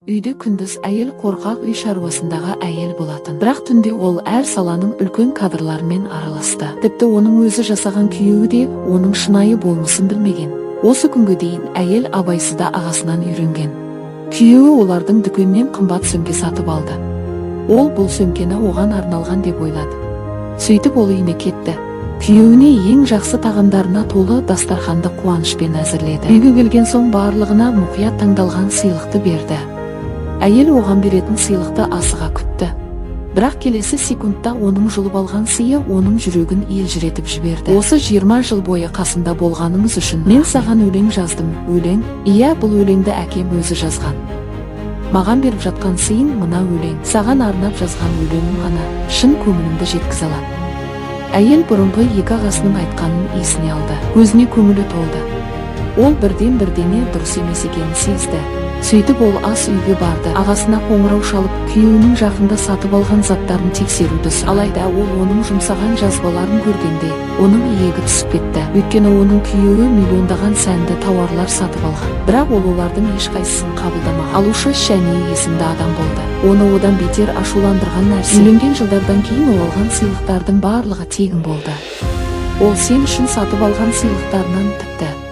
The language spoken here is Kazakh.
Үйде күндіз әйел қорқақ үй шаруасындағы әйел болатын. Бірақ түнде ол әр саланың үлкен кадрларымен араласты. Тіпті оның өзі жасаған күйеуі де оның шынайы болмысын білмеген. Осы күнге дейін әйел абайсызда ағасынан үйренген. Күйеуі олардың дүкеннен қымбат сөмке сатып алды. Ол бұл сөмкені оған арналған деп ойлады. Сөйтіп ол үйіне кетті. Күйеуіне ең жақсы тағамдарына толы дастарханды қуанышпен әзірледі. Үйге келген соң барлығына мұқият таңдалған сыйлықты берді. Әйел оған беретін сыйлықты асыға күтті. Бірақ келесі секундта оның жұлып алған сыйы оның жүрегін елжіретіп жіберді. Осы 20 жыл бойы қасында болғаныңыз үшін мен саған өлең жаздым. Өлең? Иә, бұл өлеңді әкем өзі жазған. Маған беріп жатқан сыйың мына өлең. Саған арнап жазған өлеңім ғана шын көңілімді жеткізе алады. Әйел бұрынғы екі ағасының айтқанын есіне алды. Көзіне көңілі толды. Ол бірден-бірдеңе дұрыс емес екенін сезді. Сөйтіп ол ас үйге барды. Ағасына қоңырау шалып, күйеуінің жақында сатып алған заттарын тексеруді сұрады. Алайда ол оның жұмсаған жазбаларын көргенде оның иегі түсіп кетті. Өйткені оның күйеуі миллиондаған сәнді тауарлар сатып алған. Бірақ ол олардың ешқайсысын қабылдамаған. Алушы Шәни есімді адам болды. Оны одан бетер ашуландырған нәрсе, үйленген жылдардан кейін ол алған сыйлықтардың барлығы тегін болды. Ол сен үшін сатып алған сыйлықтарынан тіпті